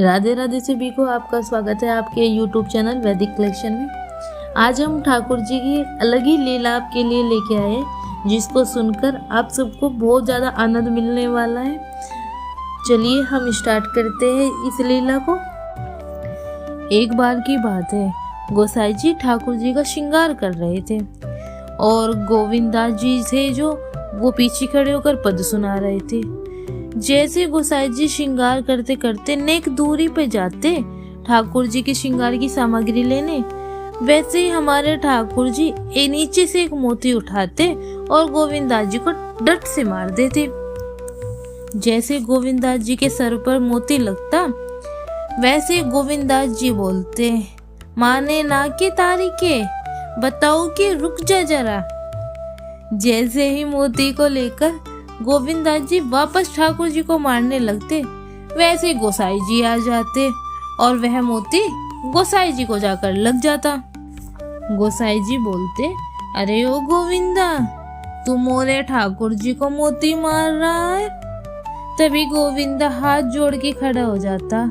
राधे राधे सभी को आपका स्वागत है आपके YouTube चैनल वैदिक कलेक्शन में। आज हम ठाकुर जी की अलग ही लीला आपके लिए लेके आए हैं, जिसको सुनकर आप सबको बहुत ज़्यादा आनंद मिलने वाला है। चलिए हम स्टार्ट करते हैं इस लीला को। एक बार की बात है, गोसाई जी ठाकुर जी का श्रृंगार कर रहे थे और गोविंदास जी थे जो वो पीछे खड़े होकर पद सुना रहे थे। जैसे गोसाई जी श्रृंगार करते करते नेक दूरी पे जाते ठाकुर जी के श्रृंगार की सामग्री लेने, वैसे ही हमारे ठाकुर जी नीचे से एक मोती उठाते और गोविंदास जी को डट से मार देते। जैसे गोविंदास जी के सर पर मोती लगता, वैसे गोविंदास जी बोलते, माने ना के तारीखे बताओ कि रुक जा जरा। जैसे ही मोती को लेकर गोविंदास जी वापस ठाकुर जी को मारने लगते, वैसे गोसाई जी आ जाते और वह मोती गोसाई जी को जाकर लग जाता। गोसाई जी बोलते, अरे ओ गोविंदा, तू मोरे ठाकुर जी को मोती मार रहा है। तभी गोविंदा हाथ जोड़ के खड़ा हो जाता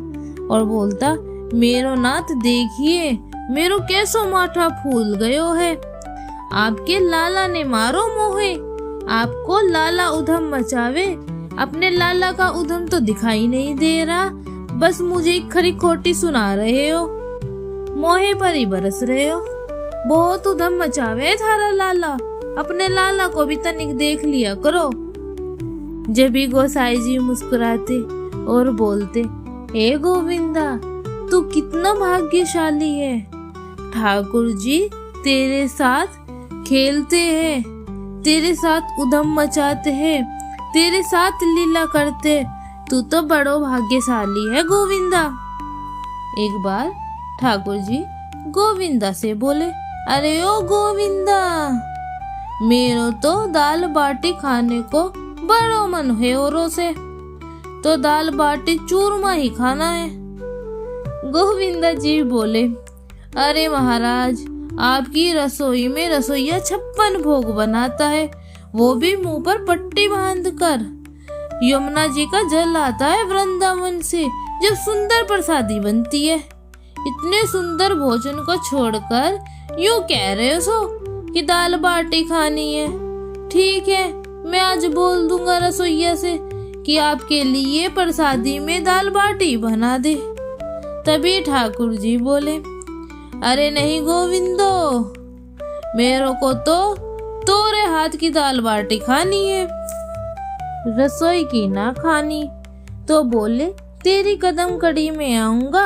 और बोलता, मेरो नाथ देखिए, मेरो कैसो माथा फूल गयो है। आपके लाला ने मारो मोहे, आपको लाला उधम मचावे। अपने लाला का उधम तो दिखाई नहीं दे रहा, बस मुझे खरी खोटी सुना रहे हो, मोहे पर ही बरस रहे हो। बहुत उधम मचावे थारा लाला, अपने लाला को भी तनिक देख लिया करो। जब भी गोसाई जी मुस्कुराते और बोलते, हे गोविंदा, तू कितना भाग्यशाली है। ठाकुर जी तेरे साथ खेलते हैं, तेरे साथ उधम मचाते हैं, तेरे साथ लीला करते, तू तो बड़ो भाग्यशाली है गोविंदा। एक बार ठाकुर जी गोविंदा से बोले, अरे ओ गोविंदा, मेरो तो दाल बाटी खाने को बड़ो मन है औरों से, तो दाल बाटी चूरमा ही खाना है। गोविंदा जी बोले, अरे महाराज, आपकी रसोई में रसोईया 56 भोग बनाता है, वो भी मुंह पर पट्टी बांधकर। यमुना जी का जल आता है वृंदावन से जब सुंदर प्रसादी बनती है। इतने सुंदर भोजन को छोड़कर यूं कह रहे हो कि दाल बाटी खानी है। ठीक है, मैं आज बोल दूंगा रसोईया से कि आपके लिए प्रसादी में दाल बाटी बना दे। तभी ठाकुर जी बोले, अरे नहीं गोविंदो, मेरे को तो तोरे हाथ की दाल बाटी खानी है, रसोई की ना खानी। तो बोले, तेरी कदम कड़ी में आऊंगा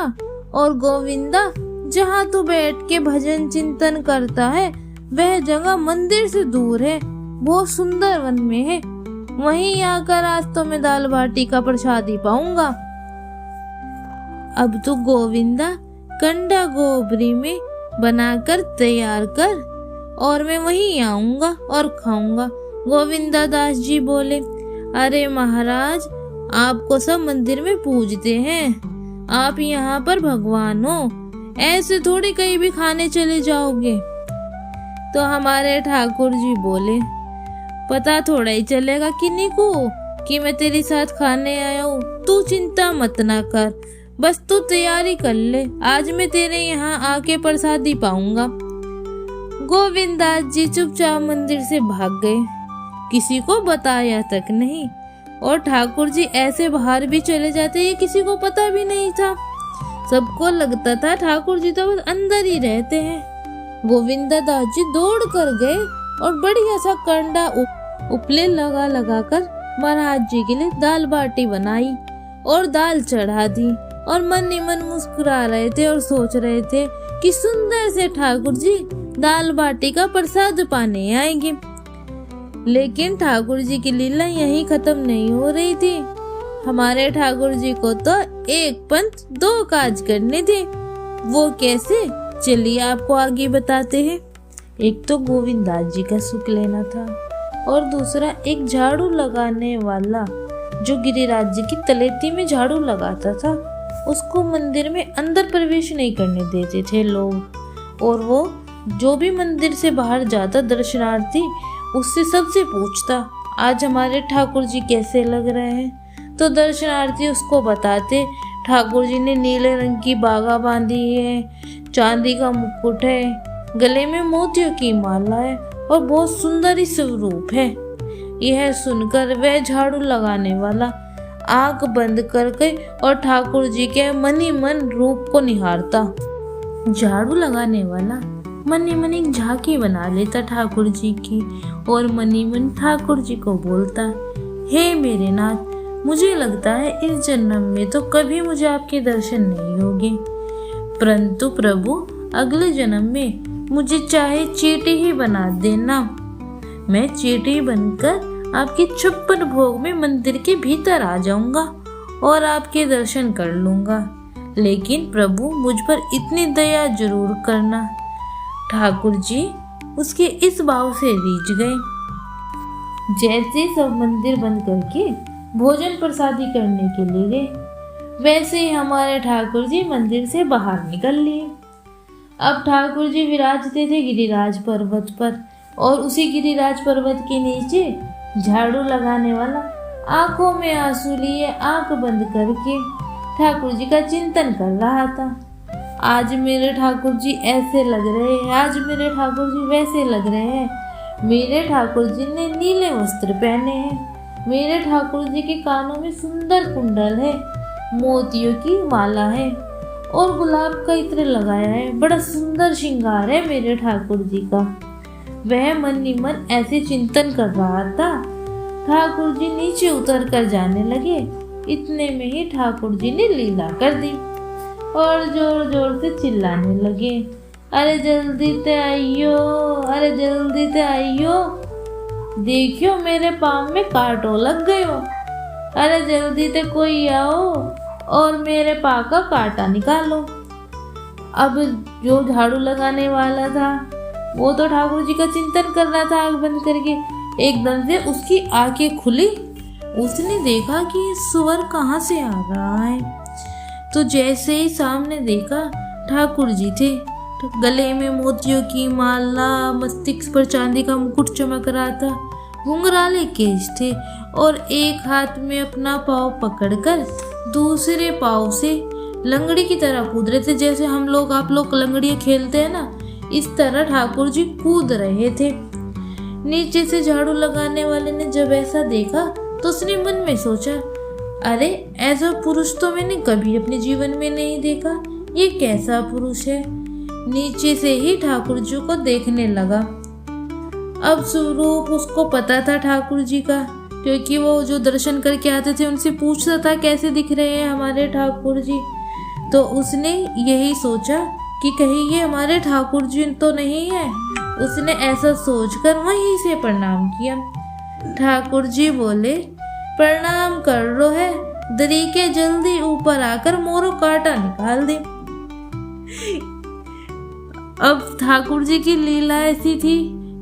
और गोविंदा, जहाँ तू बैठ के भजन चिंतन करता है वह जगह मंदिर से दूर है, बहुत सुंदर वन में है, वहीं आकर आज तो मैं दाल बाटी का प्रसादी पाऊंगा। अब तो गोविंदा कंडा गोबरी में बनाकर तैयार कर और मैं वहीं आऊंगा और खाऊंगा। गोविंदा दास जी बोले, अरे महाराज, आपको सब मंदिर में पूजते हैं, आप यहाँ पर भगवान हो, ऐसे थोड़ी कहीं भी खाने चले जाओगे। तो हमारे ठाकुर जी बोले, पता थोड़ा ही चलेगा किन्हीं को कि मैं तेरे साथ खाने आया हूँ, तू चिंता मत ना कर, बस तू तैयारी कर ले, आज मैं तेरे यहाँ आके प्रसादी पाऊंगा। गोविंदास जी चुपचाप मंदिर से भाग गए, किसी को बताया तक नहीं, और ठाकुर जी ऐसे बाहर भी चले जाते, ये किसी को पता भी नहीं था। सबको लगता था ठाकुर जी तो बस अंदर ही रहते हैं। गोविंदा दास जी दौड़ कर गए और बढ़िया सा कंडा उपले लगा लगा कर महाराज जी के लिए दाल बाटी बनाई और दाल चढ़ा दी, और मन ही मन मुस्कुरा रहे थे और सोच रहे थे कि सुंदर से ठाकुर जी दाल बाटी का प्रसाद पाने आएंगे। लेकिन ठाकुर जी की लीला यहीं खत्म नहीं हो रही थी। हमारे ठाकुर जी को तो एक पंथ दो काज करने थे। वो कैसे, चलिए आपको आगे बताते हैं। एक तो गोविंदास जी का सुख लेना था और दूसरा एक झाड़ू लगाने वाला जो गिरिराज जी की तलेती में झाड़ू लगाता था, उसको मंदिर में अंदर प्रवेश नहीं करने देते थे लोग, और वो जो भी मंदिर से बाहर जाता दर्शनार्थी, उससे सबसे पूछता, आज हमारे ठाकुर जी कैसे लग रहे हैं। तो दर्शनार्थी उसको बताते, ठाकुर जी ने नीले रंग की बागा बांधी है, चांदी का मुकुट है, गले में मोतियों की माला है और बहुत सुंदर ही स्वरूप है। यह सुनकर वह झाड़ू लगाने वाला आंख बंद करके और ठाकुर जी के मन ही मन रूप को निहारता। झाड़ू लगाने वाला मन ही मन एक झांकी बना लेता ठाकुर जी की और मन ही मन ठाकुर जी को बोलता, हे मेरे नाथ, मुझे लगता है इस जन्म में तो कभी मुझे आपके दर्शन नहीं होंगे, परंतु प्रभु अगले जन्म में मुझे चाहे चींटी ही बना देना। मैं चींटी बनकर आपके 56 भोग में मंदिर के भीतर आ जाऊंगा और आपके दर्शन कर लूंगा, लेकिन प्रभु मुझ पर इतनी दया जरूर करना। ठाकुर जी उसके इस भाव से रीझ गए। जैसे सब मंदिर बंद करके भोजन प्रसादी करने के लिए गए, वैसे ही हमारे ठाकुर जी मंदिर से बाहर निकल लिए। अब ठाकुर जी विराजते थे गिरिराज पर्वत पर और उसी गिरिराज पर्वत के नीचे झाड़ू लगाने वाला आंखों में आंसू लिए आंख बंद करके ठाकुर जी का चिंतन कर रहा था। आज मेरे ठाकुर जी ऐसे लग रहे हैं, आज मेरे ठाकुर जी वैसे लग रहे हैं। मेरे ठाकुर जी ने नीले वस्त्र पहने हैं, मेरे ठाकुर जी के कानों में सुंदर कुंडल है, मोतियों की माला है और गुलाब का इत्र लगाया है। बड़ा सुंदर श्रृंगार है मेरे ठाकुर जी का। वह मन ही मन ऐसे चिंतन कर रहा था। ठाकुर जी नीचे उतर कर जाने लगे। इतने में ही ठाकुर जी ने लीला कर दी और जोर जोर से चिल्लाने लगे, अरे जल्दी ते आइयो, अरे जल्दी ते आइयो, देखियो मेरे पाँव में कांटो लग गयो, अरे जल्दी ते कोई आओ और मेरे पाँव का कांटा निकालो। अब जो झाड़ू लगाने वाला था वो तो ठाकुर जी का चिंतन कर रहा था आँख बंद करके। एकदम से उसकी आंखें खुली, उसने देखा कि ये सुअर कहाँ से आ रहा है। तो जैसे ही सामने देखा ठाकुर जी थे, गले में मोतियों की माला, मस्तिष्क पर चांदी का मुकुट चमक रहा था, घुंघराले केश थे और एक हाथ में अपना पाँव पकड़कर दूसरे पाँव से लंगड़ी की तरह कूद रहे थे। जैसे हम लोग आप लोग लंगड़ियाँ खेलते हैं ना, इस तरह ठाकुर जी कूद रहे थे। नीचे से झाड़ू लगाने वाले ने जब ऐसा देखा तो उसने मन में सोचा, अरे ऐसा पुरुष तो मैंने कभी अपने जीवन में नहीं देखा, ये कैसा पुरुष है। नीचे से ही ठाकुर जी को देखने लगा। अब स्वरूप उसको पता था ठाकुर जी का, क्योंकि वो जो दर्शन करके आते थे उनसे पूछता था कैसे दिख रहे हैं हमारे ठाकुर जी। तो उसने यही सोचा कि कहीं ये हमारे ठाकुर जी तो नहीं है। उसने ऐसा सोचकर वहीं से प्रणाम किया। ठाकुर जी बोले, प्रणाम कर रो है, दरी के जल्दी ऊपर आकर मोरो कांटा निकाल दे। अब ठाकुर जी की लीला ऐसी थी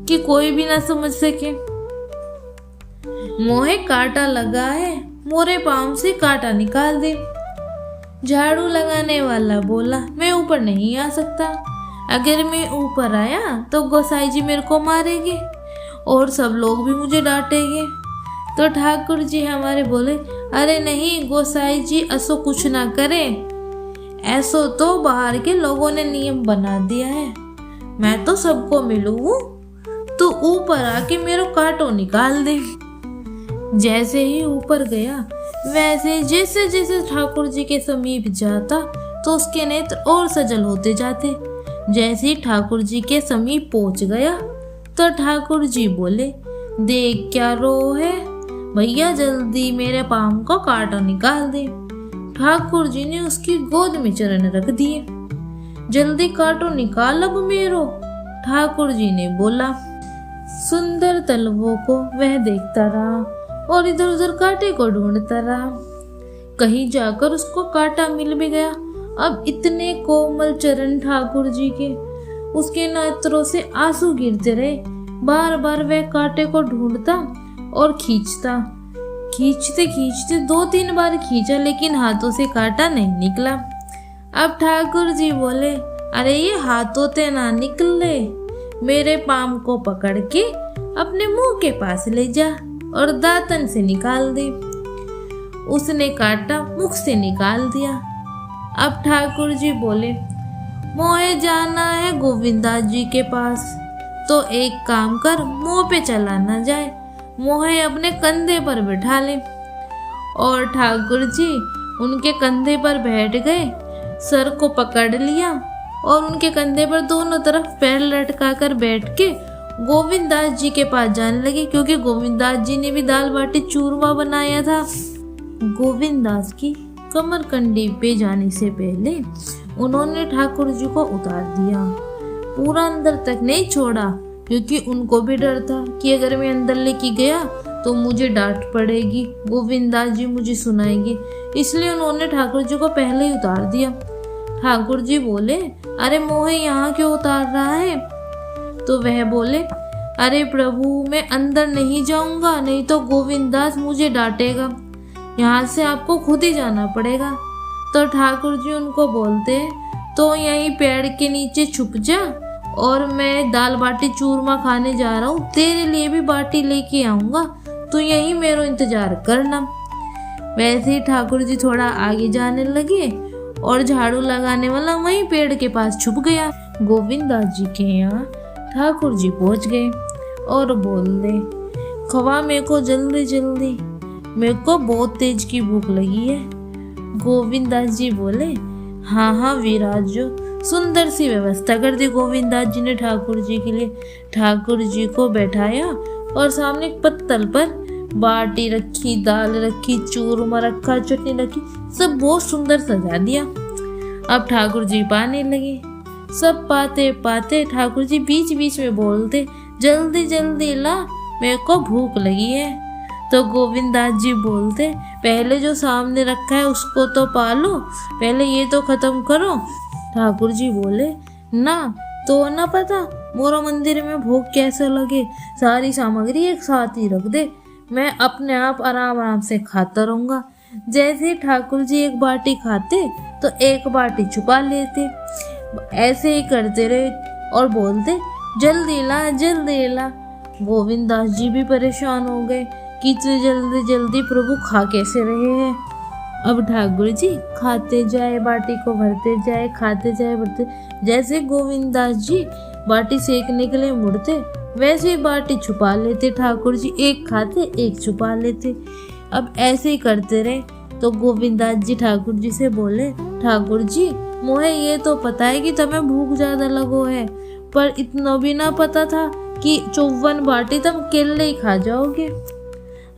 कि कोई भी ना समझ सके। मोहे कांटा लगा है, मोरे पाँव से कांटा निकाल दे। झाड़ू लगाने वाला बोला, मैं ऊपर नहीं आ सकता, अगर मैं ऊपर आया तो गोसाई जी मेरे को मारेंगे और सब लोग भी मुझे डांटेंगे। तो ठाकुर जी हमारे बोले, अरे नहीं गोसाई जी, ऐसो कुछ ना करें, ऐसो तो बाहर के लोगों ने नियम बना दिया है, मैं तो सबको मिलूँ, तो ऊपर आके मेरे कांटो निकाल दे। जैसे ही ऊपर गया वैसे जैसे जैसे ठाकुर जी के समीप जाता तो उसके नेत्र और सजल होते जाते। जैसे ही ठाकुर जी के समीप पहुंच गया तो ठाकुर जी बोले, देख क्या रो है भैया, जल्दी मेरे पाँव का कांटा निकाल दे। ठाकुर जी ने उसकी गोद में चरण रख दिए। जल्दी कांटो निकाल अब मेरो, ठाकुर जी ने बोला। सुंदर तलवों को वह देखता रहा और इधर उधर कांटे को ढूंढता रहा। कहीं जाकर उसको कांटा मिल भी गया। अब इतने कोमल चरण ठाकुर जी के, उसके नेत्रों से आंसू गिरते रहे। बार बार वह कांटे को ढूंढता और खींचता। खींचते खींचते 2-3 बार खींचा, लेकिन हाथों से कांटा नहीं निकला। अब ठाकुर जी बोले, अरे ये हाथों से ना निकले, मेरे पाँव को पकड़ के अपने मुंह के पास ले जा और दातन से निकाल दे। उसने कांटा मुख से निकाल दिया। अब ठाकुर जी बोले, मोहे जाना है गोविंदास जी के पास, तो एक काम कर, मुंह पे चला न जाए, मोहे अपने कंधे पर बिठा ले। और ठाकुर जी उनके कंधे पर बैठ गए, सर को पकड़ लिया और उनके कंधे पर दोनों तरफ पैर लटका कर बैठ के गोविंदास जी के पास जाने लगे, क्योंकि गोविंदास जी ने भी दाल बाटी चूरमा बनाया था। गोविंदास की कमरकंडी पे जाने से पहले उन्होंने ठाकुर जी को उतार दिया, पूरा अंदर तक नहीं छोड़ा, क्योंकि उनको भी डर था कि अगर मैं अंदर लेके गया तो मुझे डांट पड़ेगी, गोविंदास जी मुझे सुनाएंगे, इसलिए उन्होंने ठाकुर जी को पहले ही उतार दिया। ठाकुर जी बोले, अरे मोहे यहाँ क्यों उतार रहा है? तो वह बोले, अरे प्रभु मैं अंदर नहीं जाऊंगा, नहीं तो गोविंदास मुझे डांटेगा, यहाँ से आपको खुद ही जाना पड़ेगा। तो ठाकुर जी उनको बोलते, तो यहीं पेड़ के नीचे छुप जा और मैं दाल बाटी चूरमा खाने जा रहा हूँ, तेरे लिए भी बाटी लेके आऊंगा, तो यहीं मेरा इंतजार करना। वैसे ही ठाकुर जी थोड़ा आगे जाने लगे और झाड़ू लगाने वाला वहीं पेड़ के पास छुप गया। गोविंदास जी के यहाँ ठाकुर जी पहुंच गए और बोले, खवा मेरे को जल्दी जल्दी, मेरे को बहुत तेज की भूख लगी है। गोविंदास जी बोले, हाँ हाँ विराजो, सुंदर सी व्यवस्था कर दी गोविंदास जी ने ठाकुर जी के लिए। ठाकुर जी को बैठाया और सामने एक पत्तल पर बाटी रखी, दाल रखी, चूरमा रखा, चटनी रखी, सब बहुत सुंदर सजा दिया। अब ठाकुर जी पाने लगे, सब पाते पाते ठाकुर जी बीच बीच में बोलते, जल्दी जल्दी ला, मेरे को भूख लगी है। तो गोविंदास जी बोलते, पहले जो सामने रखा है उसको तो पालो, पहले ये तो खत्म करो। ठाकुर जी बोले, ना तो ना पता मोरा मंदिर में भोग कैसे लगे, सारी सामग्री एक साथ ही रख दे, मैं अपने आप आराम आराम से खाता रहूंगा। जैसे ही ठाकुर जी एक बाटी खाते तो एक बाटी छुपा लेते, ऐसे ही करते रहे और बोलते, जल्दी ला जल्दी ला। गोविंदास जी भी परेशान हो गए कि इतने जल्दी जल्दी प्रभु खा कैसे रहे हैं। अब ठाकुर जी खाते जाए, बाटी को भरते जाए, खाते जाए भरते, जैसे गोविंदास जी बाटी सेकने के लिए मुड़ते वैसे ही बाटी छुपा लेते ठाकुर जी, एक खाते एक छुपा लेते। अब ऐसे ही करते रहे तो गोविंदास जी ठाकुर जी से बोले, ठाकुर जी मोहे ये तो पता है कि तुम्हें भूख ज्यादा लगो है, पर इतना भी ना पता था कि 54 बाटी तुम अकेले ही खा जाओगे।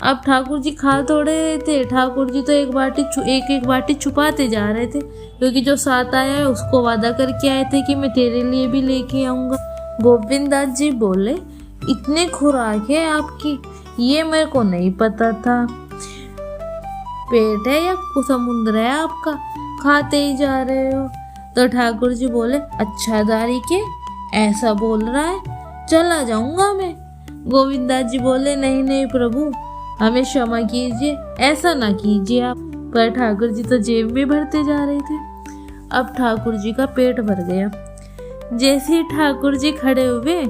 अब ठाकुर जी खा थोड़े रहे थे, ठाकुर जी तो एक एक बाटी छुपाते जा रहे थे, क्योंकि जो साथ आया है उसको वादा करके आए थे कि मैं तेरे लिए भी लेके आऊंगा। गोविंदास जी बोले, इतने खुराक है आपकी, ये मेरे को नहीं पता था, पेट है या समुद्र है आपका, खाते ही जा रहे हो। तो ठाकुर जी बोले, अच्छा दारी के ऐसा बोल रहा है, चला जाऊंगा मैं। गोविंदास जी बोले, नहीं नहीं प्रभु हमें क्षमा कीजिए, ऐसा ना कीजिए आप। पर ठाकुर जी तो जेब में भरते जा रहे थे। अब ठाकुर जी का पेट भर गया। जैसे ही ठाकुर जी खड़े हुए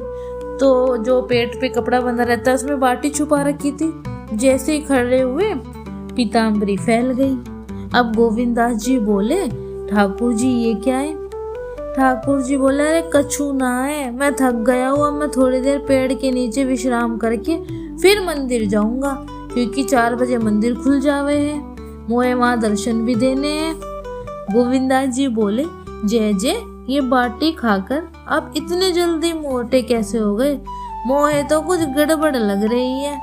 तो जो पेट पे कपड़ा बंधा रहता है उसमें बाटी छुपा रखी थी, जैसे ही खड़े हुए पीताम्बरी फैल गई। अब गोविंदास जी बोले, ठाकुर जी ये क्या है? ठाकुर जी बोले, अरे कछु ना है, मैं थक गया हुआ, मैं थोड़ी देर पेड़ के नीचे विश्राम करके फिर मंदिर जाऊंगा, क्योंकि 4 बजे मंदिर खुल जावे है, मोए वहाँ दर्शन भी देने हैं। गोविंदास जी बोले, जय जय, ये बाटी खाकर आप इतने जल्दी मोटे कैसे हो गए? मोहे तो कुछ गड़बड़ लग रही है,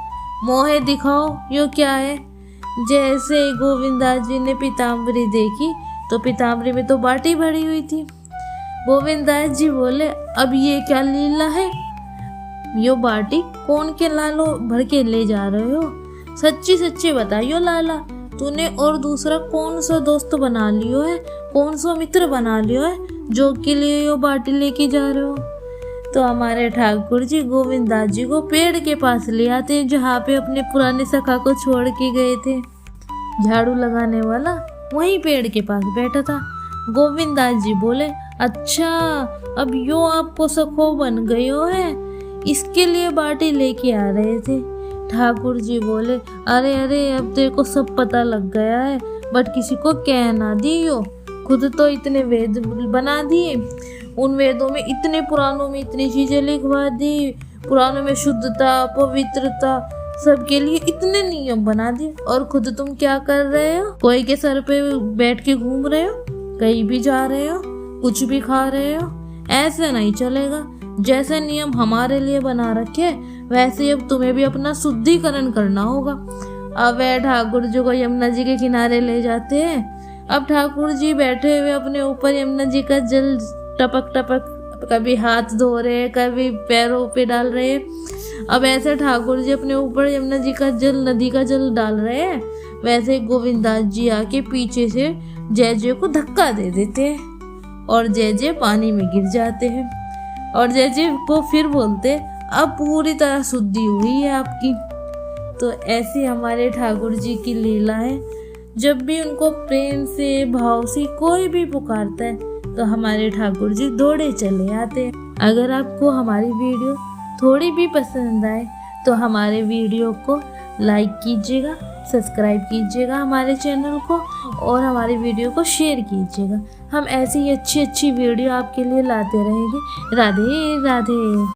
मोहे दिखाओ यो क्या है। जैसे ही गोविंदास जी ने पीताम्बरी देखी तो पीताम्बरी में तो बाटी भरी हुई थी। गोविंदास जी बोले, अब ये क्या लीला है? यो बाटी कौन के लालो भर के ले जा रहे हो? सच्ची सच्ची बताइयो लाला, तूने और दूसरा कौन सा दोस्त बना लियो है, कौन सा मित्र बना लियो है जो के लिए यो बाटी लेके जा रहे हो? तो हमारे ठाकुर जी गोविंदास जी को पेड़ के पास ले आते हैं जहाँ पे अपने पुराने सखा को छोड़ के गए थे। झाड़ू लगाने वाला वहीं पेड़ के पास बैठा था। गोविंदास जी बोले, अच्छा अब यो आपको सखो बन गयो है, इसके लिए बाटी लेके आ रहे थे। ठाकुर जी बोले, अरे अरे अब तेरे को सब पता लग गया है, बट किसी को कह ना दियो, खुद तो इतने वेद बना दिए, उन वेदों में इतने पुराणों में इतनी चीजें लिखवा दी, पुराणों में शुद्धता पवित्रता सबके लिए इतने नियम बना दिए, और खुद तुम क्या कर रहे हो? कोई के सर पे बैठ के घूम रहे हो, कहीं भी जा रहे हो, कुछ भी खा रहे हो। ऐसे नहीं चलेगा। जैसे नियम हमारे लिए बना रखे वैसे अब तुम्हें भी अपना शुद्धिकरण करना होगा। अब वह ठाकुर जी को यमुना जी के किनारे ले जाते हैं। अब ठाकुर जी बैठे हुए अपने ऊपर यमुना जी का जल टपक टपक, कभी हाथ धो रहे, कभी पैरों पे डाल रहे। अब ऐसे ठाकुर जी अपने ऊपर यमुना जी का जल, नदी का जल डाल रहे हैं, वैसे गोविंदास जी आके पीछे से जय जय को धक्का दे देते हैं और जय जय पानी में गिर जाते हैं। और जय जय को फिर बोलते अब पूरी तरह शुद्धि हुई है आपकी। तो ऐसी हमारे ठाकुर जी की लीला है। जब भी उनको प्रेम से भाव से कोई भी पुकारता है तो हमारे ठाकुर जी दौड़े चले आते हैं। अगर आपको हमारी वीडियो थोड़ी भी पसंद आए तो हमारे वीडियो को लाइक कीजिएगा, सब्सक्राइब कीजिएगा हमारे चैनल को, और हमारी वीडियो को शेयर कीजिएगा। हम ऐसी ही अच्छी अच्छी वीडियो आपके लिए लाते रहेंगे। राधे राधे।